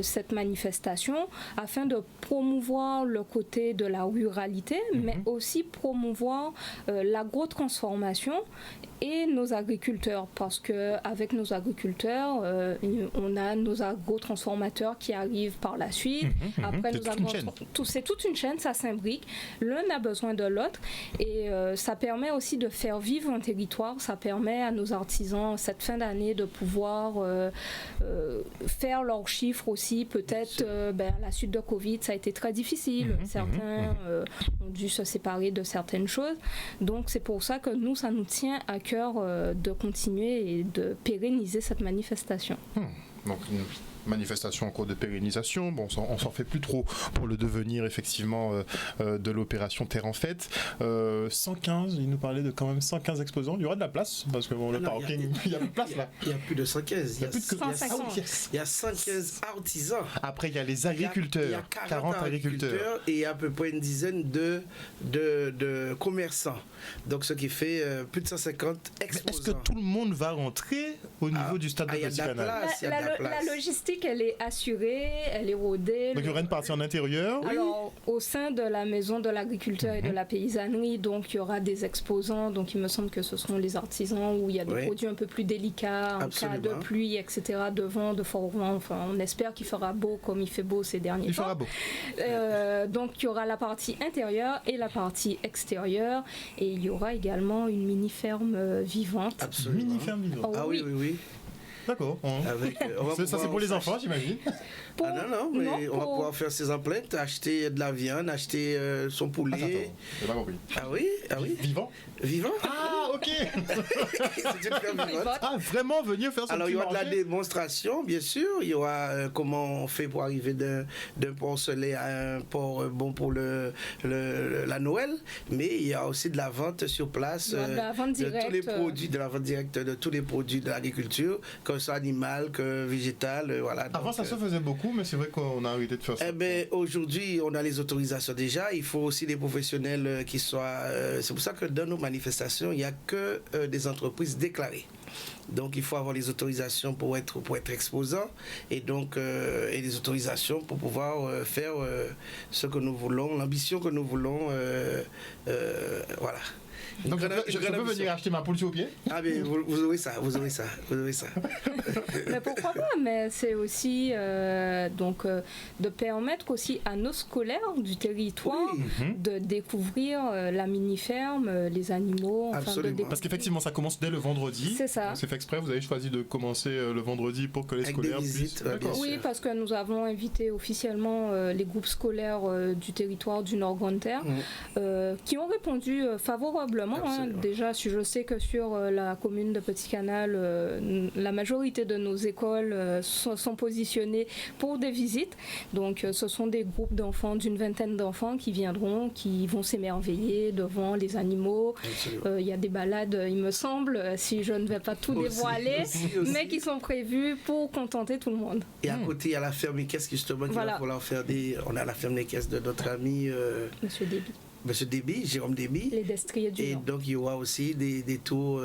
cette manifestation afin de promouvoir le côté de la ruralité, mais aussi promouvoir l'agro-transformation et nos agriculteurs, parce qu'avec nos agriculteurs, on a nos agro-transformateurs qui arrivent par la suite. Après, c'est toute une chaîne, ça s'imbrique. L'un a besoin de l'autre, et ça permet aussi de faire vivre un territoire. Ça permet à nos artisans, cette fin d'année, de pouvoir faire leurs chiffres aussi. Peut-être, à la suite de Covid, ça a été très difficile. Certains ont dû se séparer de certaines choses. Donc, c'est pour ça que nous, ça nous tient à cœur de continuer et de pérenniser cette manifestation. Donc manifestation en cours de pérennisation. Bon, on s'en fait plus trop pour le devenir effectivement de l'opération Terre en Fête. 115, il nous parlait de quand même 115 exposants. Il y aura de la place parce que bon, le parking, il y a de place là. Il y a plus de 115. Il y a plus de 150. Il y a 115 artisans. Après, il y a les agriculteurs. Il y a 40 agriculteurs et à peu près une dizaine de commerçants. Donc, ce qui fait plus de 150 exposants. Est-ce que tout le monde va rentrer au niveau du stade de Petit Canal? La logistique, elle est assurée, elle est rodée. Donc, il y aura une partie en intérieur. Alors, au sein de la maison de l'agriculteur et de la paysannerie, donc il y aura des exposants. Donc, il me semble que ce seront les artisans où il y a des produits un peu plus délicats, en cas de pluie, etc., de vent, de fort vent. Enfin, on espère qu'il fera beau comme il fait beau ces derniers temps. Il fera beau. Donc, il y aura la partie intérieure et la partie extérieure. Et il y aura également une mini-ferme vivante. Absolument. Mini-ferme vivante. Ah oui, oui, oui. D'accord. Avec, ça, c'est pour les enfants, j'imagine. Non, mais on va pouvoir faire ses emplettes, acheter de la viande, acheter son poulet. J'ai pas compris. Ah oui. Vivant. Ah, ok. C'est une ferme vivante. Ah, vraiment venir faire son Alors, il y aura de la marché. démonstration, bien sûr. Il y aura comment on fait pour arriver d'un port soleil à un port bon pour la Noël. Mais il y a aussi de la vente sur place. De la vente directe. De tous les produits, de la vente directe de tous les produits de l'agriculture, que ce soit animal, que végétal. Voilà. Avant, donc, ça se faisait beaucoup, mais c'est vrai qu'on a arrêté de faire ça. Eh bien, aujourd'hui, on a les autorisations déjà. Il faut aussi des professionnels qui soient... c'est pour ça que dans nos manifestations, il n'y a que des entreprises déclarées. Donc, il faut avoir les autorisations pour être exposant et donc et les autorisations pour pouvoir faire ce que nous voulons, l'ambition que nous voulons. Voilà. Donc, je peux venir acheter ma poule sur pied? Ah, mais vous aurez ça. Mais pourquoi pas? Mais c'est aussi de permettre aussi à nos scolaires du territoire de découvrir la mini-ferme, les animaux. Parce qu'effectivement, ça commence dès le vendredi. C'est ça. C'est fait exprès, vous avez choisi de commencer le vendredi pour que les scolaires puissent... Oui, parce que nous avons invité officiellement les groupes scolaires du territoire du Nord-Grande-Terre qui ont répondu favorablement. Déjà, je sais que sur la commune de Petit Canal, la majorité de nos écoles sont positionnées pour des visites. Donc, ce sont des groupes d'enfants, d'une vingtaine d'enfants qui viendront, qui vont s'émerveiller devant les animaux. Il y a des balades, il me semble, si je ne vais pas tout dévoiler, mais qui sont prévues pour contenter tout le monde. Et à côté, il y a la ferme équestre justement qui va falloir faire on a la ferme équestre de notre ami Monsieur Déby, Jérôme Déby. Les destriers du Nord. Et donc, il y aura aussi des tours,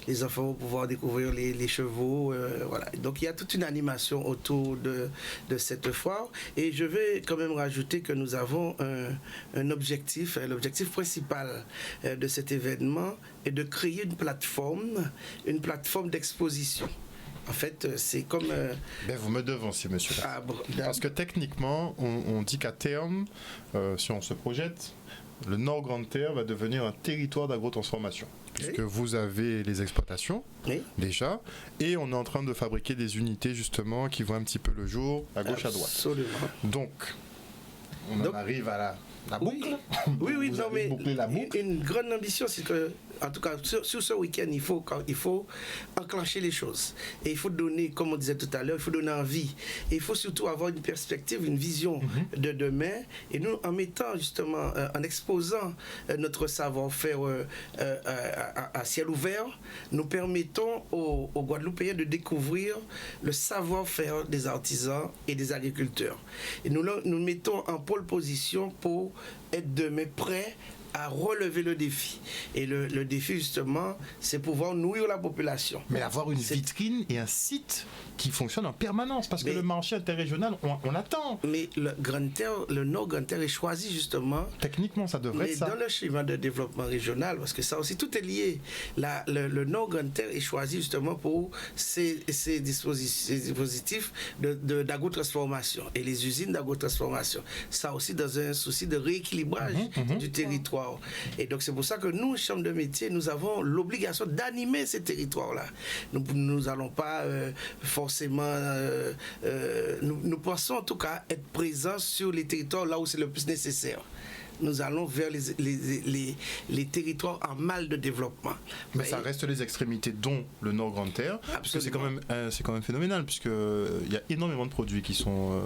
les enfants vont pouvoir découvrir les chevaux. Voilà. Donc, il y a toute une animation autour de cette foire. Et je vais quand même rajouter que nous avons un objectif. L'objectif principal de cet événement est de créer une plateforme d'exposition. En fait, c'est comme... vous me devancez, monsieur. Ah, bon, parce que techniquement, on dit qu'à terme, si on se projette, le Nord-Grande-Terre va devenir un territoire d'agrotransformation. Puisque vous avez les exploitations, déjà, et on est en train de fabriquer des unités, justement, qui voient un petit peu le jour, à gauche, à droite. Absolument. Donc, on en arrive à la boucle. Oui, vous non, avez mais bouclé la boucle. Une grande ambition, c'est que, en tout cas, sur ce week-end, il faut enclencher les choses. Et il faut donner, comme on disait tout à l'heure, il faut donner envie. Et il faut surtout avoir une perspective, une vision de demain. Et nous, en mettant justement, en exposant notre savoir-faire à ciel ouvert, nous permettons aux Guadeloupéens de découvrir le savoir-faire des artisans et des agriculteurs. Et nous mettons en pole position pour être demain prêts à relever le défi. Et le défi, justement, c'est pouvoir nourrir la population. Mais avoir une vitrine et un site qui fonctionne en permanence, parce que le marché interrégional, on attend. Mais le Nord-Grande-Terre est choisi, justement... Techniquement, ça devrait être ça. Mais dans le schéma de développement régional, parce que ça aussi, tout est lié. Le Nord-Grande-Terre est choisi, justement, pour ces dispositifs d'agrotransformation et les usines d'agrotransformation. Ça aussi, dans un souci de rééquilibrage du territoire. Et donc, c'est pour ça que nous, Chambre de métier, nous avons l'obligation d'animer ces territoires-là. Nous n'allons pas forcément... nous pensons en tout cas être présents sur les territoires là où c'est le plus nécessaire. nous allons vers les territoires en mal de développement. Mais ça reste les extrémités, dont le Nord Grande Terre. Parce que c'est quand même phénoménal, puisqu'il y a énormément de produits qui sont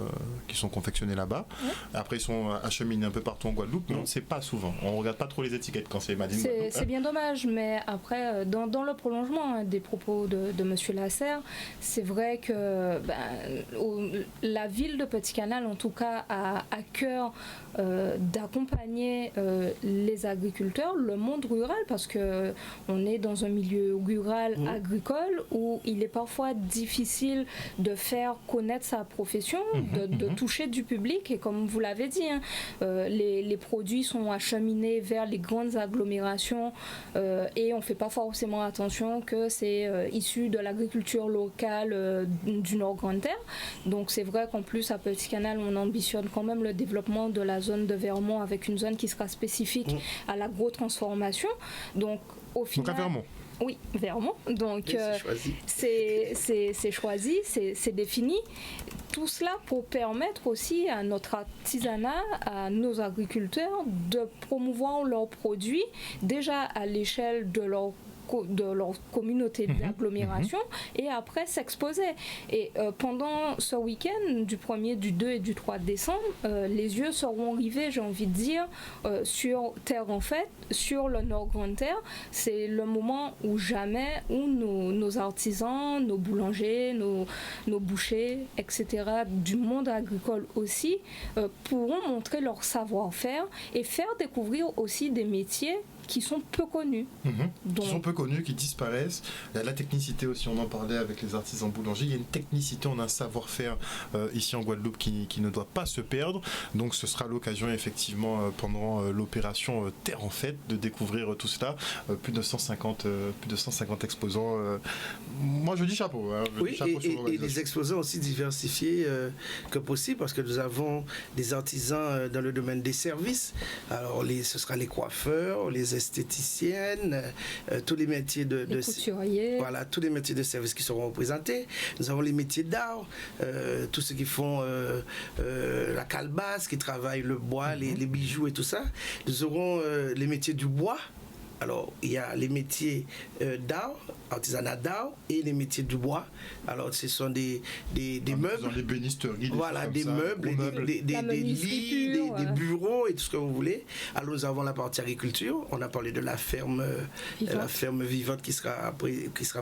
confectionnés là-bas. Ouais. Après, ils sont acheminés un peu partout en Guadeloupe, mais on ne sait pas souvent. On ne regarde pas trop les étiquettes quand c'est Made in Guadeloupe. C'est bien dommage, mais après, dans le prolongement des propos de M. Lasserre, c'est vrai que la ville de Petit-Canal, en tout cas, a à cœur d'accompagner les agriculteurs, le monde rural, parce qu'on est dans un milieu rural agricole où il est parfois difficile de faire connaître sa profession, de toucher du public, et comme vous l'avez dit, hein, les produits sont acheminés vers les grandes agglomérations et on ne fait pas forcément attention que c'est issu de l'agriculture locale du Nord Grande Terre. Donc c'est vrai qu'en plus à Petit-Canal, on ambitionne quand même le développement de la zone de Vermont avec une zone qui sera spécifique à l'agro-transformation. Donc au final... Donc à Vermont. Oui, Vermont. Donc c'est choisi, c'est défini. Tout cela pour permettre aussi à notre artisanat, à nos agriculteurs de promouvoir leurs produits déjà à l'échelle de leur communauté d'agglomération et après s'exposer. Et pendant ce week-end du 1er, du 2 et du 3 décembre, les yeux seront rivés, j'ai envie de dire, sur Terre en Fête, sur le Nord Grande Terre. C'est le moment où jamais, où nos artisans, nos boulangers, nos bouchers, etc., du monde agricole aussi, pourront montrer leur savoir-faire et faire découvrir aussi des métiers qui sont peu connus. Qui sont peu connus, qui disparaissent. La technicité aussi, on en parlait avec les artisans boulangers. Il y a une technicité, on a un savoir-faire ici en Guadeloupe qui ne doit pas se perdre. Donc ce sera l'occasion effectivement pendant l'opération Terre en Fête de découvrir tout cela. Plus de 150 exposants. Moi je dis chapeau. Hein, oui, chapeau et les exposants aussi diversifiés que possible, parce que nous avons des artisans dans le domaine des services. Alors ce sera les coiffeurs, les esthéticiennes, tous les métiers de couturiers. Voilà, tous les métiers de service qui seront représentés. Nous avons les métiers d'art, tous ceux qui font la calebasse, qui travaillent le bois, les bijoux et tout ça. Nous aurons les métiers du bois. Alors, il y a les métiers d'art, artisanat d'art, et les métiers du bois. Alors, ce sont des meubles. Des bénisteries. Voilà, des meubles, des lits, des bureaux et tout ce que vous voulez. Alors, nous avons la partie agriculture. On a parlé de la ferme vivante qui sera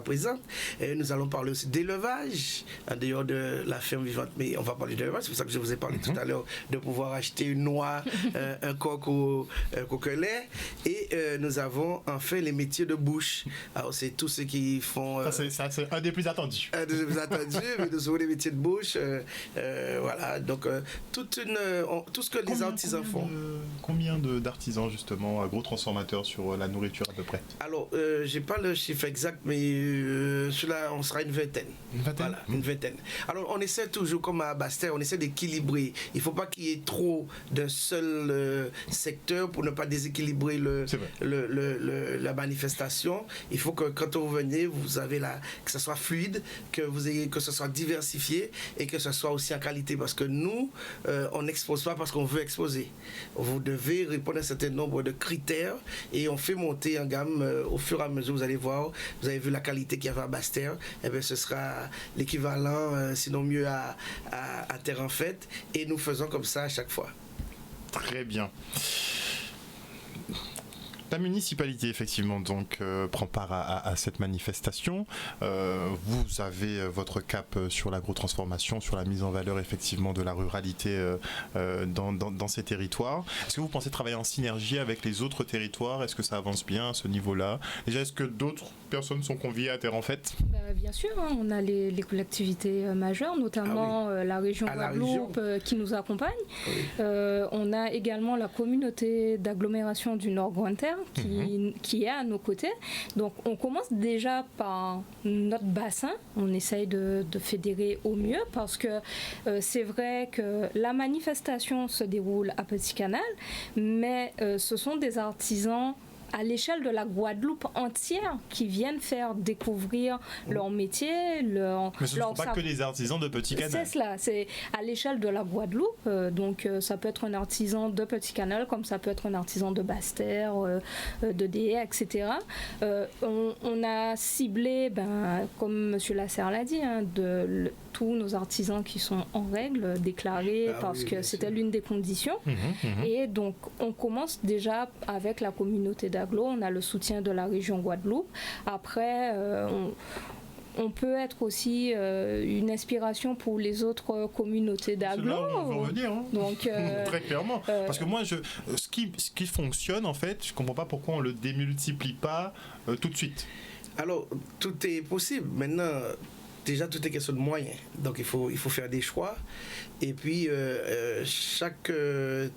présente. Et nous allons parler aussi d'élevage, en dehors de la ferme vivante. Mais on va parler d'élevage. C'est pour ça que je vous ai parlé tout à l'heure de pouvoir acheter une noix, un coq ou un coquelet. Et nous avons enfin les métiers de bouche. Alors c'est tous ceux qui font... Ça, c'est un des plus attendus. Un des plus attendus, mais nous avons les métiers de bouche. Voilà, donc tout ce que les artisans font. Combien d'artisans justement, gros transformateurs sur la nourriture à peu près? Alors, j'ai pas le chiffre exact, mais cela, on sera une vingtaine. Voilà, une vingtaine. Alors on essaie toujours, comme à Basse-Terre, on essaie d'équilibrer. Il ne faut pas qu'il y ait trop d'un seul secteur pour ne pas déséquilibrer la manifestation. Il faut que quand vous venez, vous avez que ce soit fluide, que ce soit diversifié et que ce soit aussi en qualité, parce que nous, on n'expose pas parce qu'on veut exposer. Vous devez répondre à un certain nombre de critères et on fait monter en gamme au fur et à mesure. Vous allez voir, vous avez vu la qualité qu'il y avait à Basse-Terre, et bien ce sera l'équivalent, sinon mieux à Terre en Fête, et nous faisons comme ça à chaque fois. Très bien. La municipalité, effectivement, donc, prend part à cette manifestation. Vous avez votre cap sur l'agrotransformation, sur la mise en valeur, effectivement, de la ruralité dans ces territoires. Est-ce que vous pensez travailler en synergie avec les autres territoires? Est-ce que ça avance bien à ce niveau-là? Déjà, est-ce que d'autres personnes sont conviées à Terre en Fête? Bien sûr, hein, on a les collectivités majeures, notamment la région Guadeloupe qui nous accompagne. Oui. On a également la communauté d'agglomération du Nord Grande Terre qui est à nos côtés. Donc on commence déjà par notre bassin, on essaye de fédérer au mieux, parce que c'est vrai que la manifestation se déroule à Petit-Canal, mais ce sont des artisans à l'échelle de la Guadeloupe entière qui viennent faire découvrir leur métier, Mais ce ne sont pas que les artisans de Petit Canal. C'est cela, c'est à l'échelle de la Guadeloupe. Donc ça peut être un artisan de Petit Canal, comme ça peut être un artisan de Basse-Terre, de Déé, etc. On a ciblé, comme M. Lasserre l'a dit, tous nos artisans qui sont en règle, déclarés, parce que c'était l'une des conditions. Et donc, on commence déjà avec la communauté d'Aglo, on a le soutien de la région Guadeloupe. Après, on peut être aussi une inspiration pour les autres communautés d'Aglo. C'est là où on veut revenir, hein. Donc, très clairement. Parce que moi, ce qui fonctionne, en fait, je ne comprends pas pourquoi on ne le démultiplie pas tout de suite. Alors, tout est possible. Maintenant, déjà, tout est question de moyens. Donc, il faut faire des choix. Et puis, chaque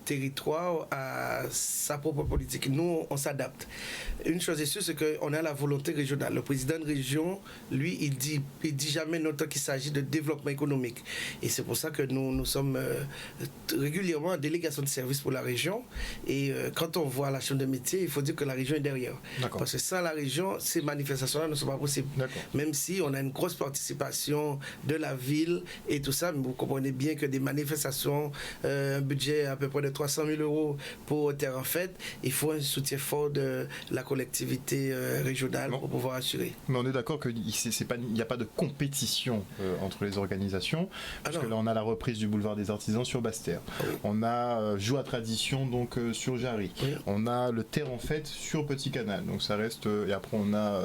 territoire a sa propre politique. Nous, on s'adapte. Une chose est sûre, c'est qu'on a la volonté régionale. Le président de région, lui, il dit jamais non tant qu'il s'agit de développement économique. Et c'est pour ça que nous sommes régulièrement en délégation de service pour la région. Et quand on voit la chambre de métier, il faut dire que la région est derrière. D'accord. Parce que sans la région, ces manifestations-là ne sont pas possibles. D'accord. Même si on a une grosse participation de la ville et tout ça, mais vous comprenez bien que des manifestations, un budget à peu près de 300 000 € pour Terre en Fête, il faut un soutien fort de la collectivité régionale pour pouvoir assurer. Mais on est d'accord qu'il n'y a pas de compétition entre les organisations, parce que là on a la reprise du boulevard des Artisans sur Basse-Terre, on a Joue à Tradition donc sur Jarry, on a le Terre en Fête sur Petit Canal, donc ça reste, et après on a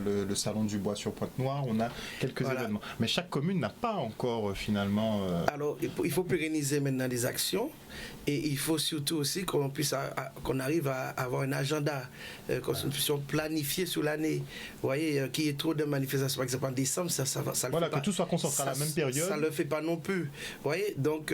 le Salon du Bois sur Pointe-Noire, on a quelques événements. Mais chaque commune n'a pas encore finalement... Alors il faut pérenniser maintenant des actions. Et il faut surtout aussi qu'on arrive à avoir un agenda, qu'on puisse planifier sur l'année. Vous voyez, qu'il y ait trop de manifestations, par exemple en décembre, ça voilà, que tout soit concentré à la même période. Ça ne le fait pas non plus. Vous voyez, donc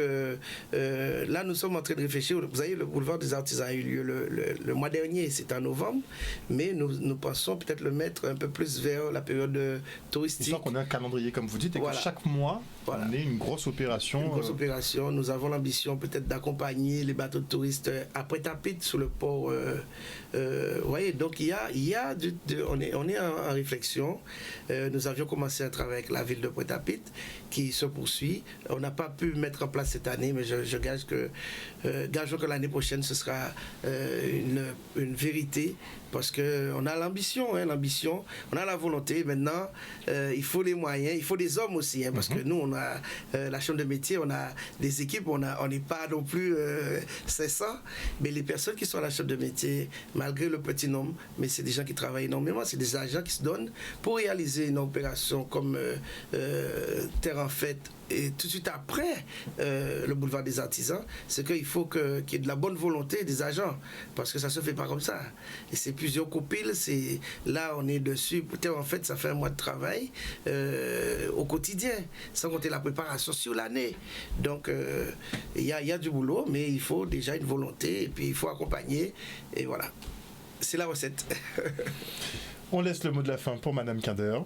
là, nous sommes en train de réfléchir. Vous voyez, le boulevard des Artisans a eu lieu le mois dernier, c'était en novembre, mais nous pensons peut-être le mettre un peu plus vers la période touristique. Histoire qu'on ait un calendrier, comme vous dites, et que chaque mois, on ait une grosse opération. Une grosse opération. Nous avons l'ambition peut-être d'accompagner les bateaux de touristes à Pointe-à-Pitre sur le port. Vous voyez, donc on est en réflexion. Nous avions commencé un travail avec la ville de Pointe-à-Pitre qui se poursuit. On n'a pas pu mettre en place cette année, mais je gage que l'année prochaine ce sera une vérité, parce qu'on a l'ambition, on a la volonté. Maintenant, il faut les moyens, il faut des hommes aussi, parce que nous, on a la chambre de métier, on a des équipes, on n'est pas non plus 500, mais les personnes qui sont à la chambre de métier, malgré le petit nombre, mais c'est des gens qui travaillent énormément, c'est des agents qui se donnent pour réaliser une opération comme Terre en Fête. Et tout de suite après le boulevard des Artisans, c'est qu'il faut qu'il y ait de la bonne volonté des agents, parce que ça se fait pas comme ça. Et c'est plusieurs copiles, là on est dessus. En fait, ça fait un mois de travail au quotidien, sans compter la préparation sur l'année. Donc il y a du boulot, mais il faut déjà une volonté, et puis il faut accompagner, et voilà. C'est la recette. On laisse le mot de la fin pour Madame Kinder.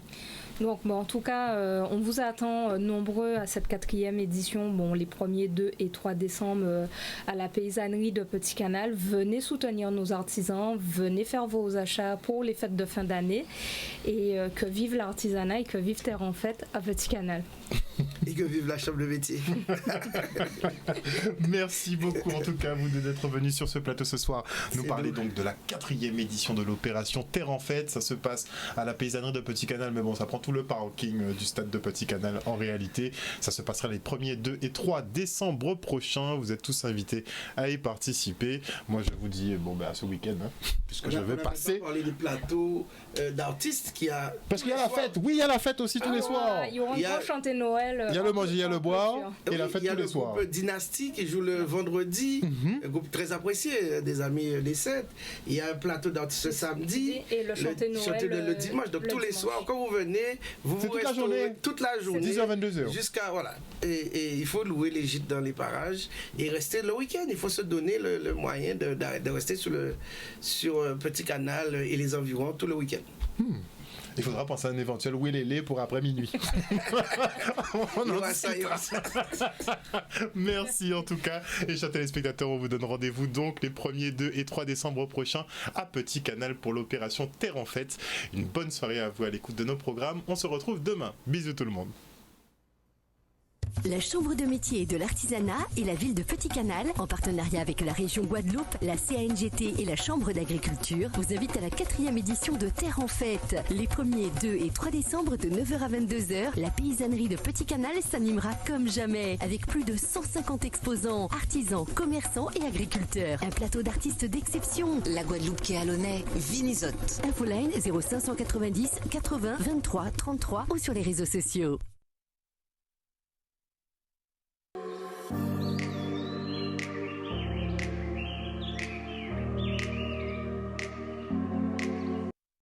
Donc, en tout cas, on vous attend nombreux à cette 4e édition, les 1er, 2 et 3 décembre à la paysannerie de Petit Canal. Venez soutenir nos artisans, venez faire vos achats pour les fêtes de fin d'année, et que vive l'artisanat et que vive Terre en Fête à Petit Canal. Et que vive la chambre de métier. Merci beaucoup en tout cas, vous d'être venus sur ce plateau ce soir. Nous parler donc de la 4e édition de l'opération Terre en Fête. Ça se passe à la paysannerie de Petit Canal, mais bon, ça prend tout le parking du stade de Petit Canal en réalité. Ça se passera les 1er, 2 et 3 décembre prochains. Vous êtes tous invités à y participer. Moi je vous dis à ce week-end, puisque je vais passer. On va parler des plateaux d'artistes parce qu'il y a la fête. Oui, il y a la fête aussi tous les soirs. Ils vont chanter Noël. Il y a le manger, il y a le boire et la fête tous les soirs. Il y a le groupe Dynastie qui joue le vendredi, un groupe très apprécié des amis des 7. Il y a un plateau d'artistes le samedi et le chanter Noël le dimanche. Donc tous les soirs, quand vous venez, vous restez toute la journée. 10h, 22h. Jusqu'à voilà. Et il faut louer les gîtes dans les parages et rester le week-end. Il faut se donner le moyen de rester sur Petit Canal et les environs tout le week-end. Il faudra penser à un éventuel Wélélé pour après minuit. On en discutera. Merci en tout cas. Et chers téléspectateurs, on vous donne rendez-vous donc les 1er, 2 et 3 décembre prochains à Petit Canal pour l'opération Terre en Fête. Une bonne soirée à vous à l'écoute de nos programmes. On se retrouve demain. Bisous tout le monde. La Chambre de métier et de l'artisanat et la ville de Petit Canal, en partenariat avec la région Guadeloupe, la CANGT et la Chambre d'agriculture, vous invitent à la 4e édition de Terre en Fête. Les 1er, 2 et 3 décembre de 9h à 22h, la paysannerie de Petit Canal s'animera comme jamais, avec plus de 150 exposants, artisans, commerçants et agriculteurs. Un plateau d'artistes d'exception. La Guadeloupe qui est à l'honneur, Vinizotte. Infoline 0590 80 23 33 ou sur les réseaux sociaux.